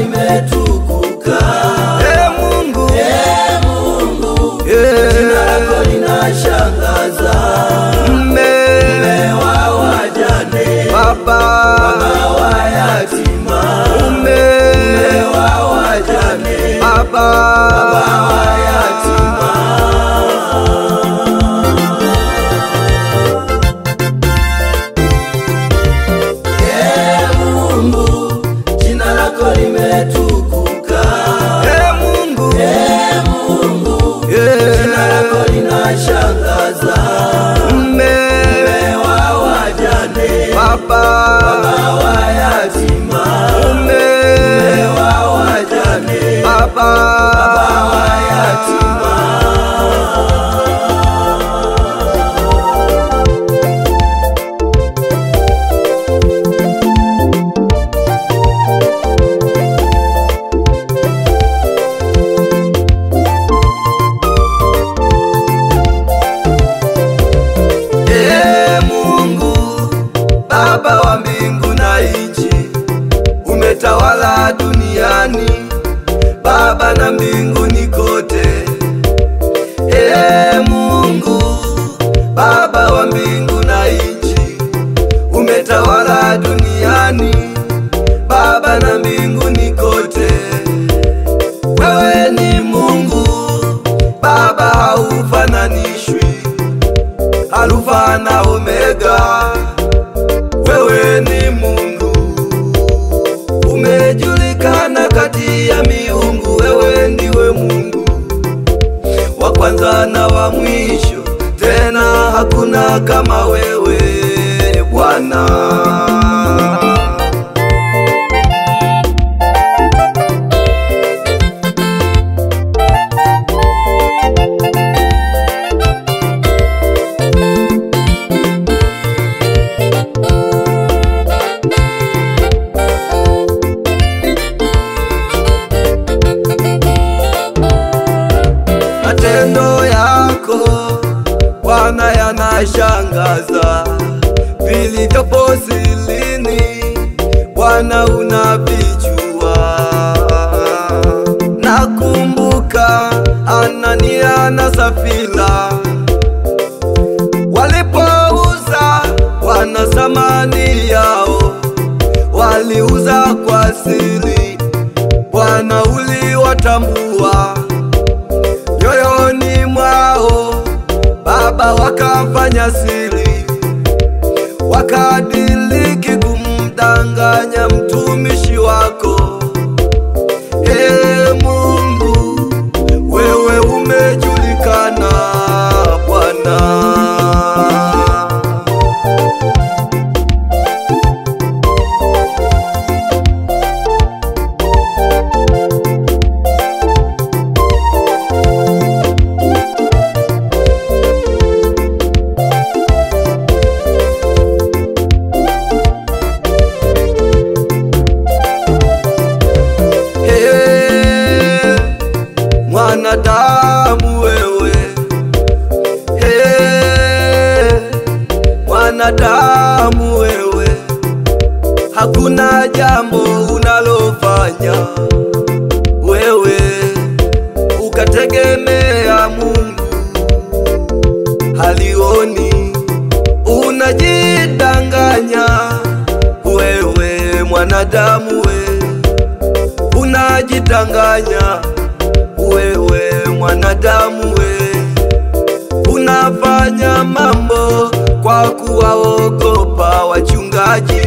limetukuka. Mungu, Mungu, jina lako linashangaza. Mume wa wajane, Baba wa yatima. Mume wa wajane, Baba wa yatima. Mungu, jina lako limetukuka. Mungu, Mungu, jina lako linashangaza. Mume wa wajane, Baba wa yatima. Mume wa wajane, Baba wa yatima. Mungu, Baba wa mbingu na nchi, umetawala duniani, Baba na mbinguni kote. Mungu, Baba wa mbingu na nchi, umetawala duniani, Baba na mbinguni kote. Wewe ni Mungu, Baba haufananishwi, Alfa na Omega. Wewe ni Mungu, umejulikana kati ya miungu. Wewe ndiwe Mungu wa kwanza na wa mwisho, tena hakuna kama wewe Bwana. Matendo yako Bwana yanashangaza, vilivyopo silini Bwana unavijua. Nakumbuka Anania na Safira walipouza Bwana thamani yao, waliuza kwa siri, Bwana uliwatambua. Nyoyoni mwao Baba wakafanya siri, wakadiliki kumdanganya mtumishi wako. Mungu, wewe umejulikana Bwana. Mwanadamu wewe, mwanadamu wewe, hakuna jambo unalofanya wewe ukategemea Mungu halioni. Unajidanganya wewe mwanadamu wewe, unajidanganya wewe mwanadamu we, unafanya mambo kwa kuwaogopa wachungaji,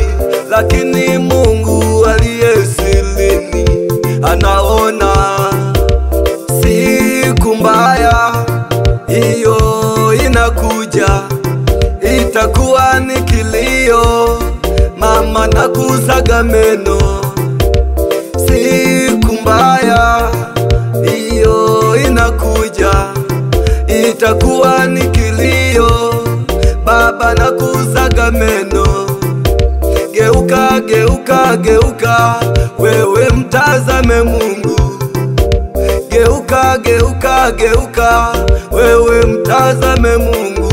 lakini Mungu aliye silini anaona. Siku mbaya hiyo inakuja, itakuwa ni kilio, mama na kusaga meno. Siku mbaya hiyo inakuja, itakuwa ni kilio, baba na kusaga meno. Geuka, geuka, geuka, wewe mtazame Mungu. Geuka, geuka, geuka, wewe mtazame Mungu.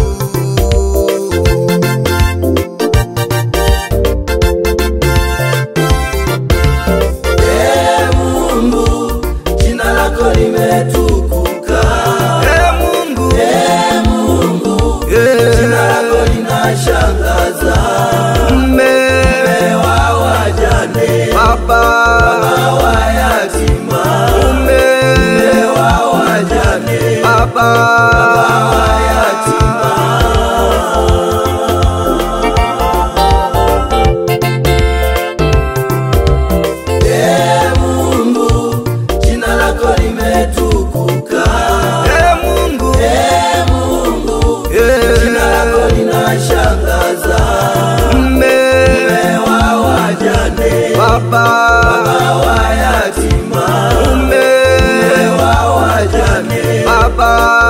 Baba